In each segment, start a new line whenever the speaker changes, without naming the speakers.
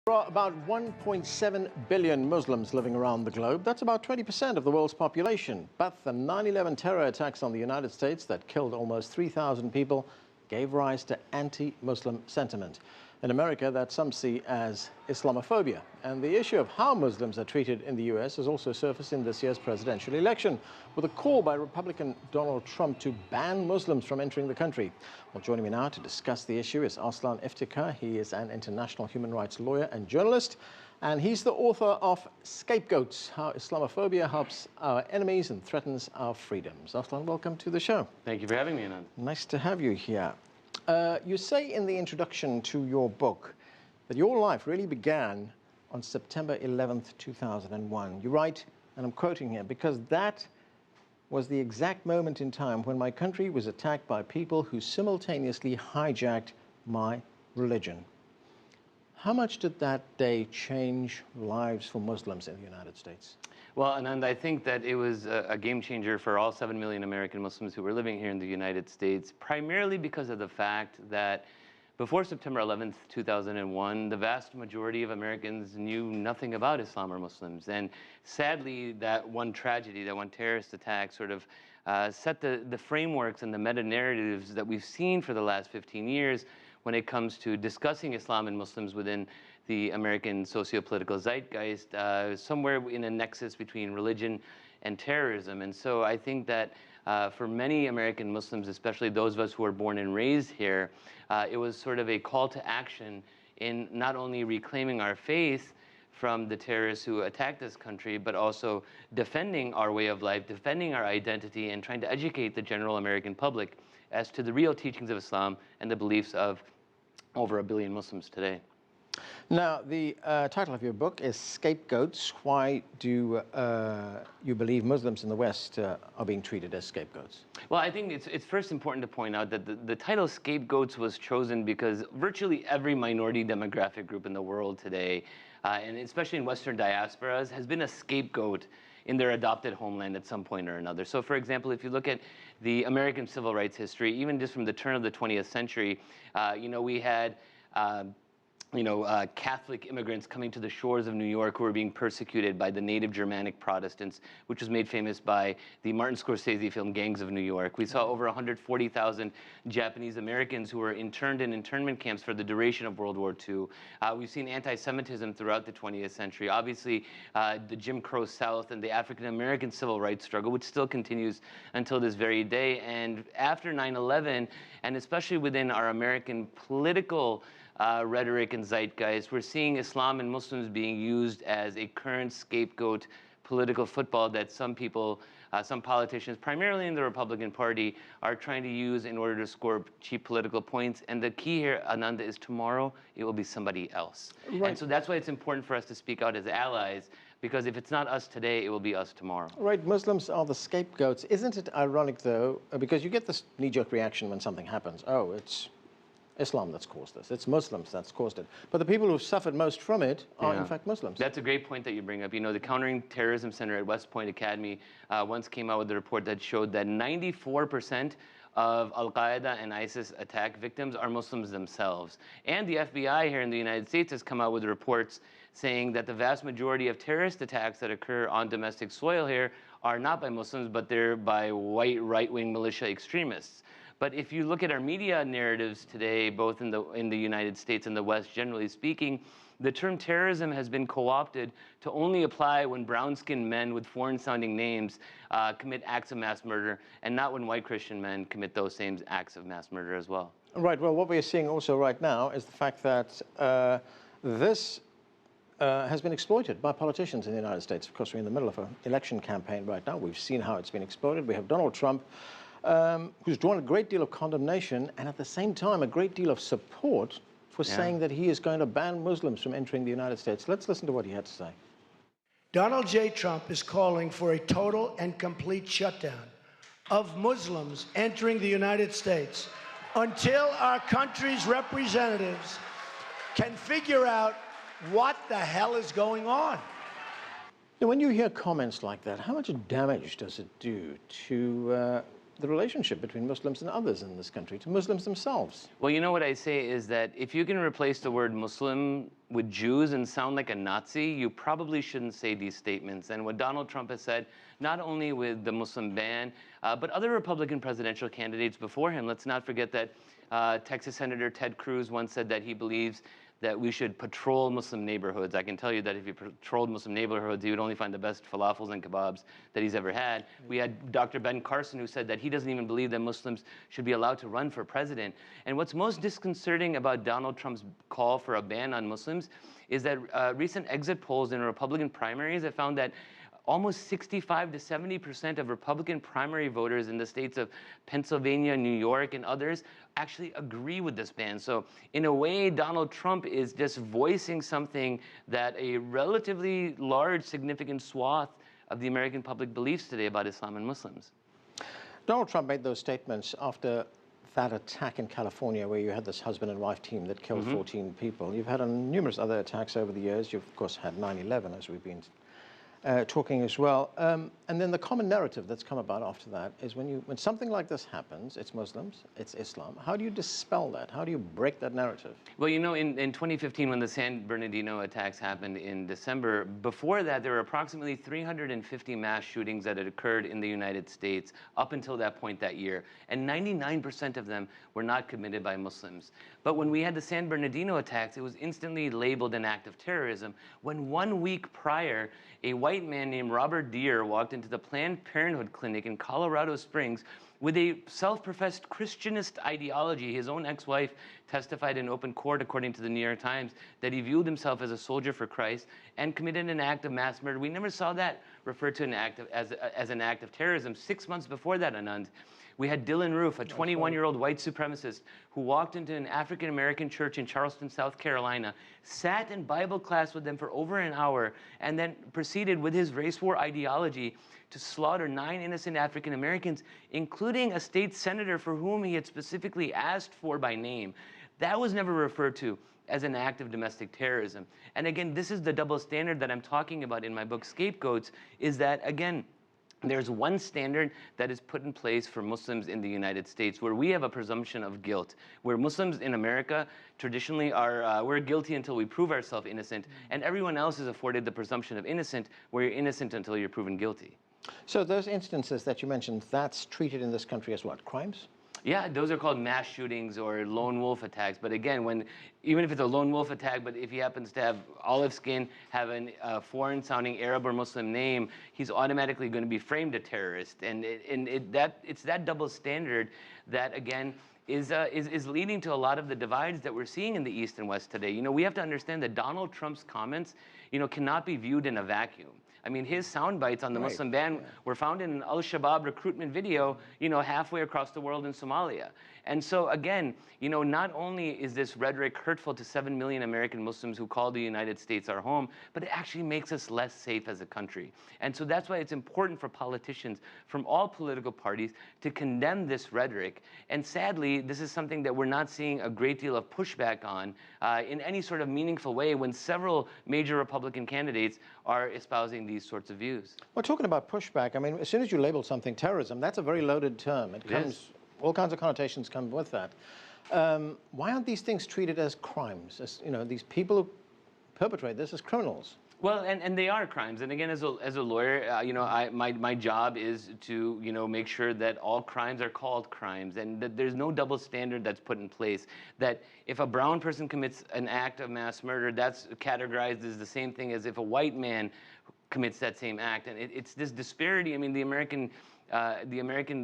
There are about 1.7 billion Muslims living around the globe. That's about 20% of the world's population. But the 9/11 terror attacks on the United States that killed almost 3,000 people gave rise to anti-Muslim sentiment in America that some see as Islamophobia. And the issue of how Muslims are treated in the US has also surfaced in this year's presidential election, with a call by Republican Donald Trump to ban Muslims from entering the country. Well, joining me now to discuss the issue is Arsalan Iftikhar. He is an international human rights lawyer and journalist, and he's the author of Scapegoats: How Islamophobia Helps Our Enemies and Threatens Our Freedoms. Arsalan, welcome to the show.
Thank you for having me, Anand.
Nice to have you here. You say in the introduction to your book that your life really began on September 11th, 2001. You write, and I'm quoting here, because that was the exact moment in time when my country was attacked by people who simultaneously hijacked my religion. How much did that day change lives for Muslims in the United States?
Well, Anand, I think that it was a game changer for all 7 million American Muslims who were living here in the United States, primarily because of the fact that before September 11th, 2001, the vast majority of Americans knew nothing about Islam or Muslims. And sadly, that one tragedy, that one terrorist attack sort of set the frameworks and the meta-narratives that we've seen for the last 15 years when it comes to discussing Islam and Muslims within the American socio-political zeitgeist, somewhere in a nexus between religion and terrorism. And so I think that for many American Muslims, especially those of us who were born and raised here, it was sort of a call to action in not only reclaiming our faith from the terrorists who attacked this country, but also defending our way of life, defending our identity, and trying to educate the general American public as to the real teachings of Islam and the beliefs of over 1 billion Muslims today.
Now, the title of your book is Scapegoats. Why do you believe Muslims in the West are being treated as scapegoats?
Well, I think it's first important to point out that the title Scapegoats was chosen because virtually every minority demographic group in the world today, and especially in Western diasporas, has been a scapegoat in their adopted homeland at some point or another. So, for example, if you look at the American civil rights history, even just from the turn of the 20th century, we had Catholic immigrants coming to the shores of New York who were being persecuted by the native Germanic Protestants, which was made famous by the Martin Scorsese film Gangs of New York. We saw over 140,000 Japanese Americans who were interned in internment camps for the duration of World War II. We've seen anti-Semitism throughout the 20th century. Obviously, the Jim Crow South and the African-American civil rights struggle, which still continues until this very day. And after 9/11, and especially within our American political rhetoric and zeitgeist, we're seeing Islam and Muslims being used as a current scapegoat political football that some people, some politicians, primarily in the Republican Party, are trying to use in order to score cheap political points. And the key here, Ananda, is tomorrow it will be somebody else. Right. And so that's why it's important for us to speak out as allies, because if it's not us today, it will be us tomorrow.
Right, Muslims are the scapegoats. Isn't it ironic, though, because you get this knee-jerk reaction when something happens. Oh, it's Islam that's caused this. It's Muslims that's caused it. But the people who've suffered most from it are, in fact, Muslims.
That's a great point that you bring up. You know, the Countering Terrorism Center at West Point Academy once came out with a report that showed that 94% of Al-Qaeda and ISIS attack victims are Muslims themselves. And the FBI here in the United States has come out with reports saying that the vast majority of terrorist attacks that occur on domestic soil here are not by Muslims, but they're by white right-wing militia extremists. But if you look at our media narratives today, both in the United States and the West, generally speaking, the term terrorism has been co-opted to only apply when brown-skinned men with foreign-sounding names commit acts of mass murder, and not when white Christian men commit those same acts of mass murder as well.
Right. Well, what we're seeing also right now is the fact that this has been exploited by politicians in the United States. Of course, we're in the middle of an election campaign right now. We've seen how it's been exploited. We have Donald Trump, who's drawn a great deal of condemnation and at the same time a great deal of support for saying that he is going to ban Muslims from entering the United States. Let's listen to what he had to say.
Donald J. Trump is calling for a total and complete shutdown of Muslims entering the United States until our country's representatives can figure out what the hell is going on.
Now, when you hear comments like that, how much damage does it do the relationship between Muslims and others in this country, to Muslims themselves?
Well, you know what I say is that if you can replace the word Muslim with Jews and sound like a Nazi, you probably shouldn't say these statements. And what Donald Trump has said, not only with the Muslim ban, but other Republican presidential candidates before him. Let's not forget that Texas Senator Ted Cruz once said that he believes that we should patrol Muslim neighborhoods. I can tell you that if you patrolled Muslim neighborhoods, you would only find the best falafels and kebabs that he's ever had. We had Dr. Ben Carson, who said that he doesn't even believe that Muslims should be allowed to run for president. And what's most disconcerting about Donald Trump's call for a ban on Muslims is that recent exit polls in Republican primaries have found that almost 65 to 70% of Republican primary voters in the states of Pennsylvania, New York, and others actually agree with this ban. So in a way, Donald Trump is just voicing something that a relatively large, significant swath of the American public believes today about Islam and Muslims.
Donald Trump made those statements after that attack in California where you had this husband and wife team that killed 14 people. You've had numerous other attacks over the years. You've, of course, had 9/11, as we've been talking as well. And then the common narrative that's come about after that is when something like this happens, it's Muslims, it's Islam. How do you dispel that? How do you break that narrative?
Well, you know, in 2015, when the San Bernardino attacks happened in December, before that, there were approximately 350 mass shootings that had occurred in the United States up until that point that year. And 99% of them were not committed by Muslims. But when we had the San Bernardino attacks, it was instantly labeled an act of terrorism, when 1 week prior, a white man named Robert Deere walked into the Planned Parenthood clinic in Colorado Springs with a self-professed Christianist ideology. His own ex-wife testified in open court, according to the New York Times, that he viewed himself as a soldier for Christ and committed an act of mass murder. We never saw that referred to as an act of terrorism. 6 months before that, Anand, we had Dylan Roof, a 21-year-old white supremacist who walked into an African-American church in Charleston, South Carolina, sat in Bible class with them for over an hour, and then proceeded with his race war ideology to slaughter 9 innocent African-Americans, including a state senator for whom he had specifically asked for by name. That was never referred to as an act of domestic terrorism. And again, this is the double standard that I'm talking about in my book, Scapegoats, is that, again, there's one standard that is put in place for Muslims in the United States where we have a presumption of guilt, where Muslims in America traditionally are, we're guilty until we prove ourselves innocent, and everyone else is afforded the presumption of innocent, where you're innocent until you're proven guilty.
So those instances that you mentioned, that's treated in this country as what, crimes?
Yeah, those are called mass shootings or lone wolf attacks. But again, even if it's a lone wolf attack, but if he happens to have olive skin, have a foreign-sounding Arab or Muslim name, he's automatically going to be framed a terrorist. And it's that double standard that, again, is leading to a lot of the divides that we're seeing in the East and West today. You know, we have to understand that Donald Trump's comments, you know, cannot be viewed in a vacuum. I mean, his sound bites on the Muslim ban were found in an Al-Shabaab recruitment video, you know, halfway across the world in Somalia. And so, again, you know, not only is this rhetoric hurtful to 7 million American Muslims who call the United States our home, but it actually makes us less safe as a country. And so that's why it's important for politicians from all political parties to condemn this rhetoric. And sadly, this is something that we're not seeing a great deal of pushback on in any sort of meaningful way when several major Republican candidates are espousing these sorts of views.
Well, talking about pushback, I mean, as soon as you label something terrorism, that's a very loaded term. It comes, all kinds of connotations come with that. Why aren't these things treated as crimes? As, you know, these people who perpetrate this as criminals?
Well, and they are crimes. And again, as a lawyer, you know, my job is to, you know, make sure that all crimes are called crimes and that there's no double standard that's put in place. That if a brown person commits an act of mass murder, that's categorized as the same thing as if a white man commits that same act. And it's this disparity. I mean, the American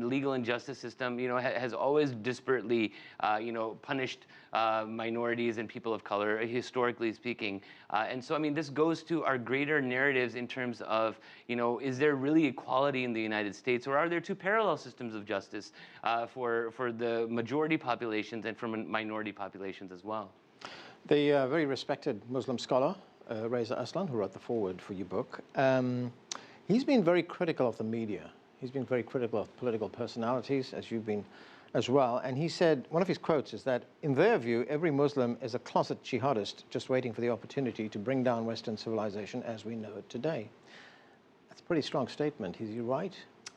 legal and justice system, you know, has always disparately, you know, punished minorities and people of color, historically speaking. And so, I mean, this goes to our greater narratives in terms of, you know, is there really equality in the United States, or are there two parallel systems of justice for the majority populations and for minority populations as well?
The very respected Muslim scholar, Reza Aslan, who wrote the foreword for your book, he's been very critical of the media. He's been very critical of political personalities, as you've been as well. And he said, one of his quotes is that, in their view, every Muslim is a closet jihadist just waiting for the opportunity to bring down Western civilization as we know it today. That's a pretty strong statement. Is he right?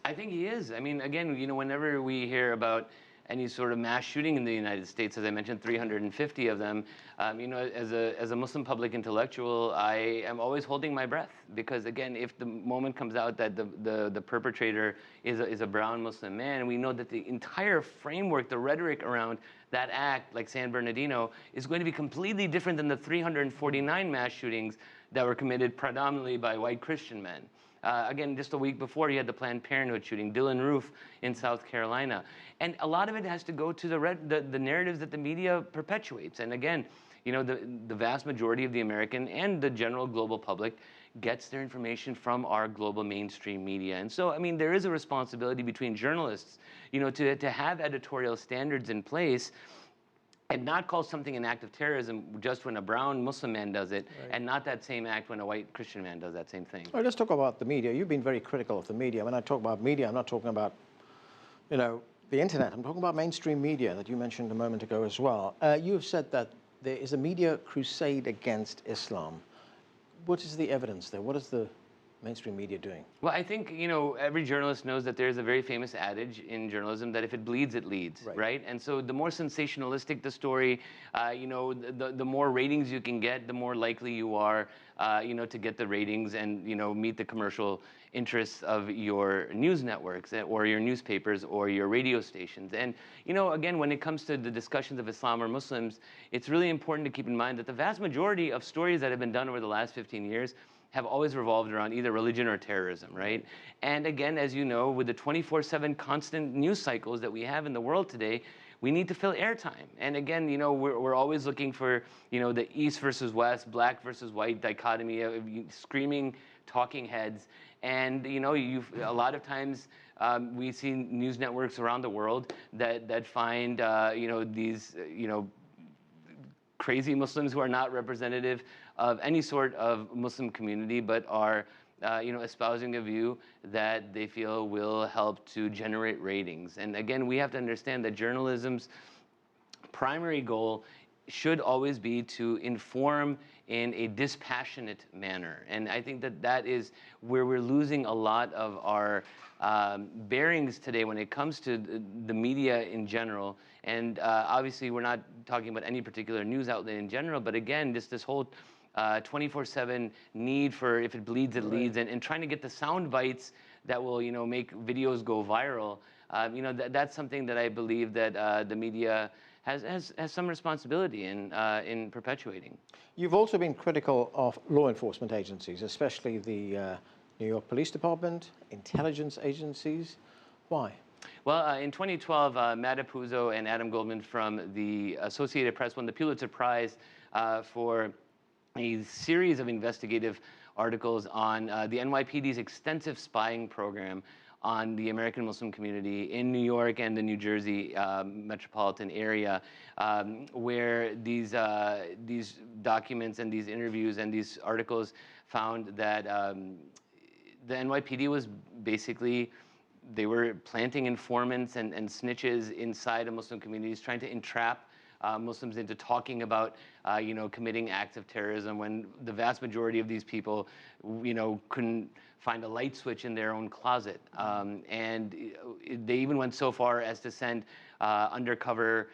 I think he is. I mean, again, whenever we hear about any sort of mass shooting in the United States, as I mentioned, 350 of them, as a Muslim public intellectual, I am always holding my breath because, again, if the moment comes out that the perpetrator is a brown Muslim man, and we know that the entire framework, the rhetoric around that act, like San Bernardino, is going to be completely different than the 349 mass shootings that were committed predominantly by white Christian men. Again, just a week before, you had the Planned Parenthood shooting, Dylan Roof in South Carolina. And a lot of it has to go to the narratives that the media perpetuates. And again, the vast majority of the American and the general global public gets their information from our global mainstream media. And so, I mean, there is a responsibility between journalists, to have editorial standards in place and not call something an act of terrorism just when a brown Muslim man does it, right, and not that same act when a white Christian man does that same thing.
Well, let's talk about the media. You've been very critical of the media. When I talk about media, I'm not talking about, the internet. I'm talking about mainstream media that you mentioned a moment ago as well. You have said that there is a media crusade against Islam. What is the evidence there? What is the mainstream media doing?
Well, I think, every journalist knows that there's a very famous adage in journalism that if it bleeds, it leads, right? And so the more sensationalistic the story, the more ratings you can get, the more likely you are, to get the ratings and, meet the commercial interests of your news networks or your newspapers or your radio stations. And, again, when it comes to the discussions of Islam or Muslims, it's really important to keep in mind that the vast majority of stories that have been done over the last 15 years have always revolved around either religion or terrorism, right? And again, as you know, with the 24/7 constant news cycles that we have in the world today, we need to fill airtime. And again, we're always looking for, the East versus West, black versus white dichotomy of screaming talking heads. And, a lot of times we see news networks around the world that find, these, crazy Muslims who are not representative of any sort of Muslim community, but are, espousing a view that they feel will help to generate ratings. And again, we have to understand that journalism's primary goal should always be to inform in a dispassionate manner. And I think that is where we're losing a lot of our bearings today when it comes to the media in general. And obviously, we're not talking about any particular news outlet in general, but again, just this whole 24/7 need for if it bleeds, it leads, and trying to get the sound bites that will, make videos go viral. That's something that I believe that the media has some responsibility in perpetuating.
You've also been critical of law enforcement agencies, especially the New York Police Department, intelligence agencies. Why?
Well, in 2012, Matt Apuzzo and Adam Goldman from the Associated Press won the Pulitzer Prize for a series of investigative articles on the NYPD's extensive spying program on the American Muslim community in New York and the New Jersey metropolitan area, where these documents and these interviews and these articles found that the NYPD was basically, they were planting informants and snitches inside of Muslim communities, trying to entrap Muslims into talking about, committing acts of terrorism when the vast majority of these people, couldn't find a light switch in their own closet. And they even went so far as to send undercover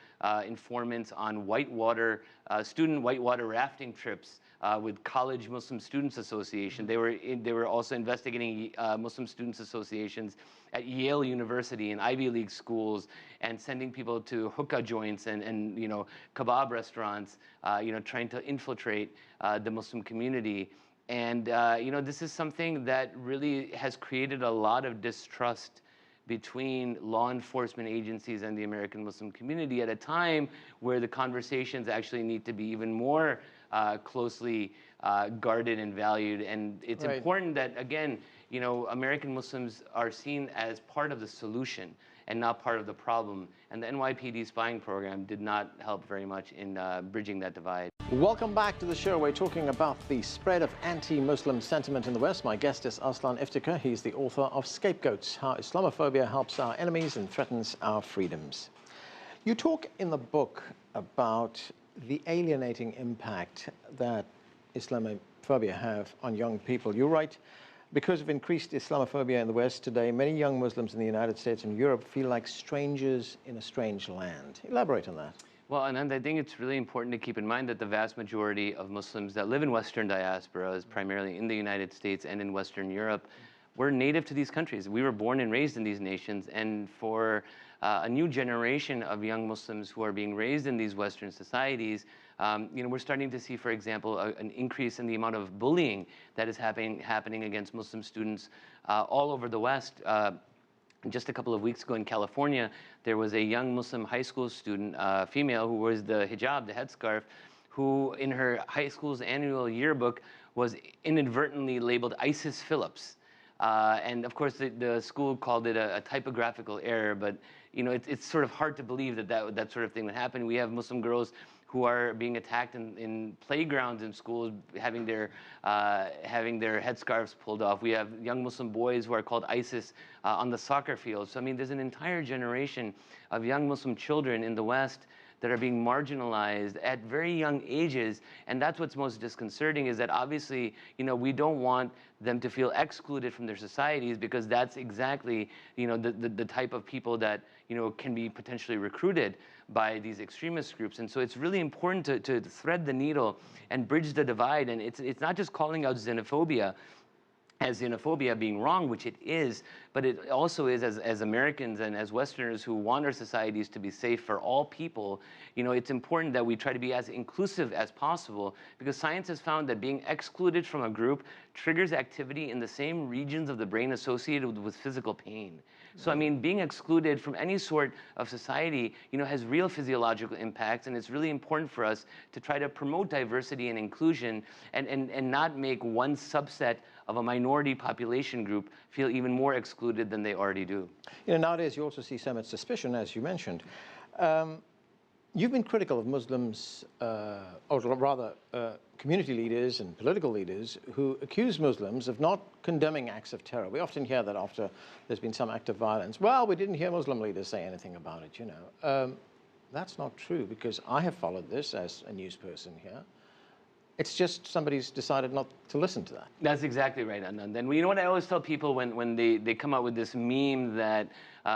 informants on student whitewater rafting trips with College Muslim Students Association. They were also investigating Muslim Students Associations at Yale University and Ivy League schools, and sending people to hookah joints and kebab restaurants, trying to infiltrate the Muslim community. And this is something that really has created a lot of distrust between law enforcement agencies and the American Muslim community at a time where the conversations actually need to be even more closely guarded and valued. And it's important that, again, American Muslims are seen as part of the solution and not part of the problem. And the NYPD spying program did not help very much in bridging that divide.
Welcome back to the show. We're talking about the spread of anti-Muslim sentiment in the West. My guest is Arsalan Iftikhar. He's the author of Scapegoats, How Islamophobia Helps Our Enemies and Threatens Our Freedoms. You talk in the book about the alienating impact that Islamophobia have on young people. You write, Because of increased Islamophobia in the West today, many young Muslims in the United States and Europe feel like strangers in a strange land. Elaborate on that.
Well, Anand, I think it's really important to keep in mind that the vast majority of Muslims that live in Western diasporas, primarily in the United States and in Western Europe, were native to these countries. We were born and raised in these nations, and for a new generation of young Muslims who are being raised in these Western societies, we're starting to see, for example, an increase in the amount of bullying that is happening against Muslim students all over the West. Just a couple of weeks ago in California, there was a young Muslim high school student, female, who wears the hijab, the headscarf, who in her high school's annual yearbook was inadvertently labeled Isis Phillips. And of course, the school called it a typographical error, but it's sort of hard to believe that sort of thing would happen. We have Muslim girls who are being attacked in playgrounds in schools, having their headscarves pulled off. We have young Muslim boys who are called ISIS on the soccer field. So I mean, there's an entire generation of young Muslim children in the West that are being marginalized at very young ages, and that's what's most disconcerting, is that obviously, we don't want them to feel excluded from their societies, because that's exactly, the type of people that, can be potentially recruited by these extremist groups. And so it's really important to thread the needle and bridge the divide, and it's not just calling out xenophobia as xenophobia being wrong, which it is, but it also is, as Americans and as Westerners who want our societies to be safe for all people, it's important that we try to be as inclusive as possible, because science has found that being excluded from a group triggers activity in the same regions of the brain associated with physical pain. So, I mean, being excluded from any sort of society, has real physiological impacts, and it's really important for us to try to promote diversity and inclusion and not make one subset of a minority population group feel even more excluded than they already do.
Nowadays you also see so much suspicion, as you mentioned. You've been critical of Muslims, or rather community leaders and political leaders who accuse Muslims of not condemning acts of terror. We often hear that after there's been some act of violence. Well, we didn't hear Muslim leaders say anything about it, That's not true, because I have followed this as a news person here. It's just somebody's decided not to listen to that.
That's exactly right, Anand. And you know what I always tell people when they come out with this meme that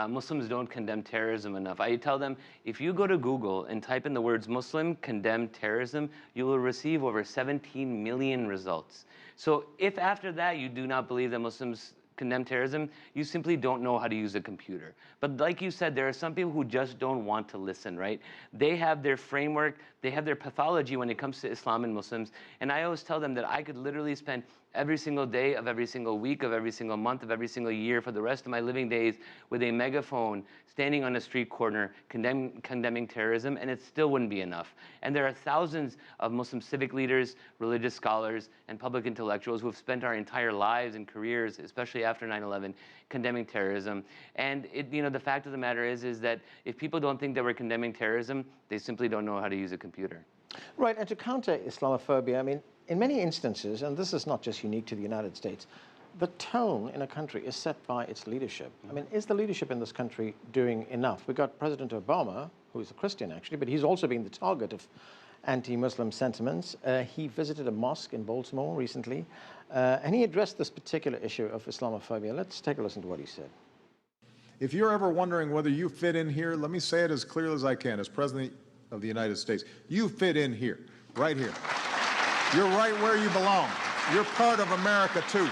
Muslims don't condemn terrorism enough? I tell them, if you go to Google and type in the words Muslim condemn terrorism, you will receive over 17 million results. So if after that you do not believe that Muslims condemn terrorism, you simply don't know how to use a computer. But like you said, there are some people who just don't want to listen, right? They have their framework, they have their pathology when it comes to Islam and Muslims, and I always tell them that I could literally spend every single day of every single week of every single month of every single year for the rest of my living days with a megaphone standing on a street corner condemning terrorism, and it still wouldn't be enough. And there are thousands of Muslim civic leaders, religious scholars, and public intellectuals who have spent our entire lives and careers, especially after 9/11, condemning terrorism. And the fact of the matter is that if people don't think that we're condemning terrorism, they simply don't know how to use a computer.
Right, and to counter Islamophobia, I mean, in many instances, and this is not just unique to the United States, the tone in a country is set by its leadership. I mean, is the leadership in this country doing enough? We got President Obama, who is a Christian actually, but he's also been the target of anti-Muslim sentiments. He visited a mosque in Baltimore recently, and he addressed this particular issue of Islamophobia. Let's take a listen to what he said.
If you're ever wondering whether you fit in here, let me say it as clearly as I can. As President of the United States, you fit in here, right here. You're right where you belong. You're part of America, too.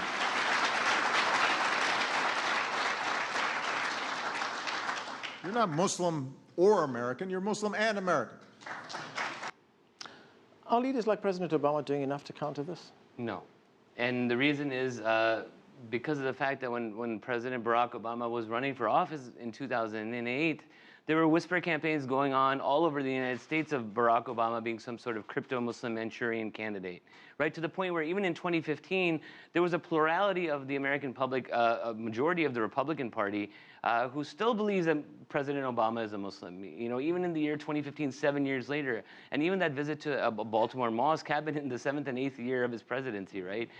You're not Muslim or American, you're Muslim and American.
Are leaders like President Obama doing enough to counter this?
No. And the reason is because of the fact that when President Barack Obama was running for office in 2008, there were whisper campaigns going on all over the United States of Barack Obama being some sort of crypto-Muslim Manchurian candidate, right? To the point where even in 2015, there was a plurality of the American public, a majority of the Republican Party, who still believes that President Obama is a Muslim. Even in the year 2015, 7 years later, and even that visit to a Baltimore mosque happened in the 7th and 8th year of his presidency, right?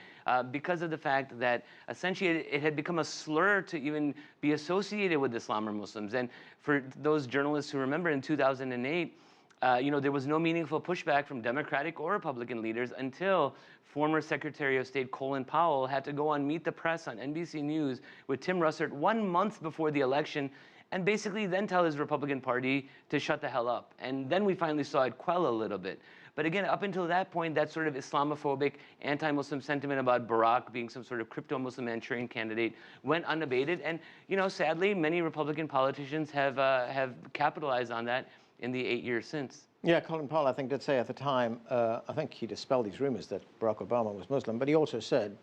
Because of the fact that essentially it had become a slur to even be associated with Islam or Muslims. And for those journalists who remember, in 2008, There was no meaningful pushback from Democratic or Republican leaders until former Secretary of State Colin Powell had to go on Meet the Press on NBC News with Tim Russert 1 month before the election and basically then tell his Republican Party to shut the hell up. And then we finally saw it quell a little bit. But again, up until that point, that sort of Islamophobic, anti-Muslim sentiment about Barack being some sort of crypto-Muslim Manchurian candidate went unabated. And, sadly, many Republican politicians have capitalized on that in the 8 years since.
Yeah, Colin Powell, I think, did say at the time, I think he dispelled these rumors that Barack Obama was Muslim, but he also said,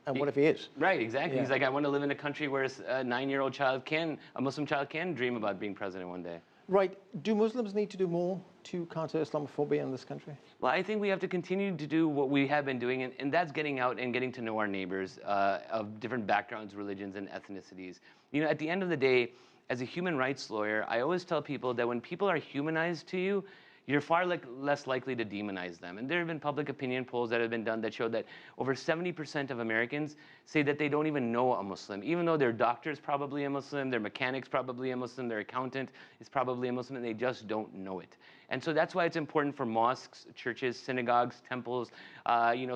and what if he is?
Right, exactly.
Yeah.
He's like, I want to live in a country where a 9-year-old child a Muslim child can dream about being president one day.
Right. Do Muslims need to do more to counter Islamophobia in this country?
Well, I think we have to continue to do what we have been doing, and that's getting out and getting to know our neighbors of different backgrounds, religions, and ethnicities. At the end of the day, as a human rights lawyer, I always tell people that when people are humanized to you, you're far less likely to demonize them. And there have been public opinion polls that have been done that show that over 70% of Americans say that they don't even know a Muslim, even though their doctor's probably a Muslim, their mechanic's probably a Muslim, their accountant is probably a Muslim, and they just don't know it. And so that's why it's important for mosques, churches, synagogues, temples,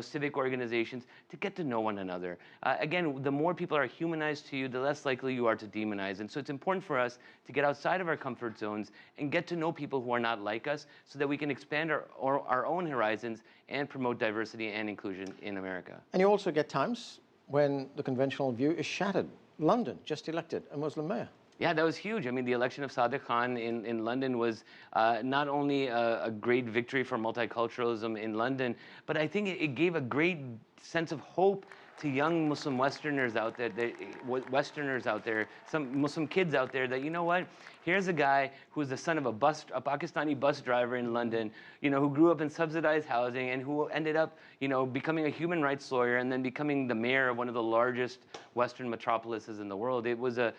civic organizations to get to know one another. Again, the more people are humanized to you, the less likely you are to demonize. And so it's important for us to get outside of our comfort zones and get to know people who are not like us so that we can expand our own horizons and promote diversity and inclusion in America.
And you also get times when the conventional view is shattered. London just elected a Muslim mayor.
Yeah, that was huge. I mean, the election of Sadiq Khan in London was not only a great victory for multiculturalism in London, but I think it gave a great sense of hope to young Muslim Westerners out there, some Muslim kids out there that, here's a guy who's the son of a Pakistani bus driver in London, who grew up in subsidized housing and who ended up, becoming a human rights lawyer and then becoming the mayor of one of the largest Western metropolises in the world. It was a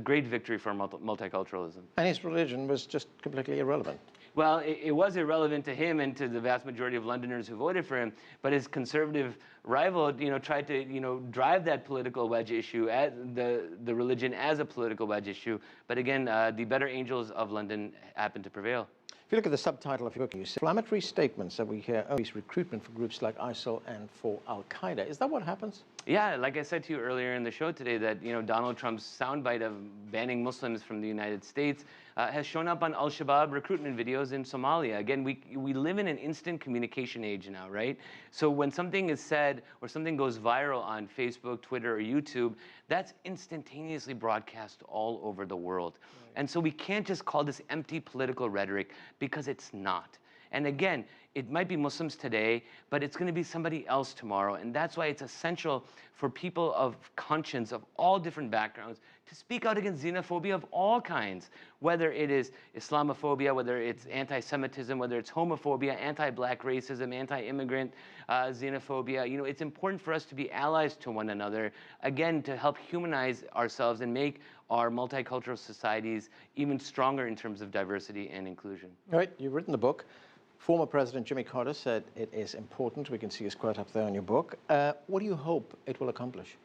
great victory for multiculturalism.
And his religion was just completely irrelevant.
Well, it was irrelevant to him and to the vast majority of Londoners who voted for him, but his conservative rival, tried to, drive that political wedge issue, the religion as a political wedge issue. But again, the better angels of London happened to prevail.
If you look at the subtitle of your book, you say, inflammatory statements that we hear increase recruitment for groups like ISIL and for Al-Qaeda. Is that what happens?
Yeah, like I said to you earlier in the show today, that Donald Trump's soundbite of banning Muslims from the United States has shown up on Al-Shabaab recruitment videos in Somalia. Again, we live in an instant communication age now, right? So when something is said or something goes viral on Facebook, Twitter, or YouTube, that's instantaneously broadcast all over the world. Right. And so we can't just call this empty political rhetoric, because it's not. And again, it might be Muslims today, but it's going to be somebody else tomorrow. And that's why it's essential for people of conscience, of all different backgrounds, to speak out against xenophobia of all kinds, whether it is Islamophobia, whether it's anti-Semitism, whether it's homophobia, anti-black racism, anti-immigrant xenophobia. It's important for us to be allies to one another, again, to help humanize ourselves and make our multicultural societies even stronger in terms of diversity and inclusion.
All right, you've written the book. Former President Jimmy Carter said it is important. We can see his quote up there on your book. What do you hope it will accomplish?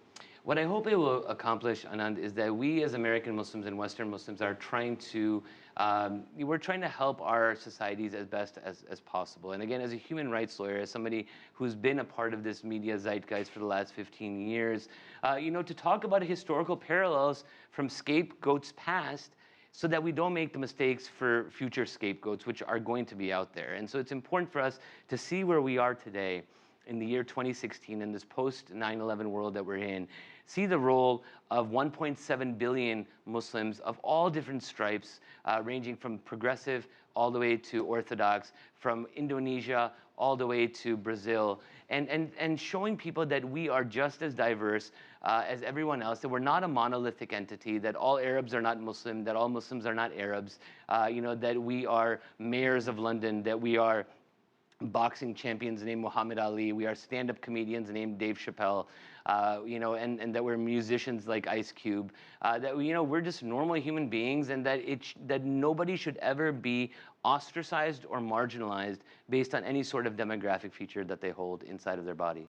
What I hope it will accomplish, Anand, is that we as American Muslims and Western Muslims are trying to, we're trying to help our societies as best as possible. And again, as a human rights lawyer, as somebody who's been a part of this media zeitgeist for the last 15 years, to talk about historical parallels from scapegoats past, so that we don't make the mistakes for future scapegoats, which are going to be out there. And so it's important for us to see where we are today in the year 2016, in this post-9/11 world that we're in, see the role of 1.7 billion Muslims of all different stripes, ranging from progressive all the way to orthodox, from Indonesia all the way to Brazil, and showing people that we are just as diverse as everyone else, that we're not a monolithic entity, that all Arabs are not Muslim, that all Muslims are not Arabs, that we are mayors of London, that we are boxing champions named Muhammad Ali, we are stand-up comedians named Dave Chappelle, and that we're musicians like Ice Cube, that we're just normal human beings, and that nobody should ever be ostracized or marginalized based on any sort of demographic feature that they hold inside of their body.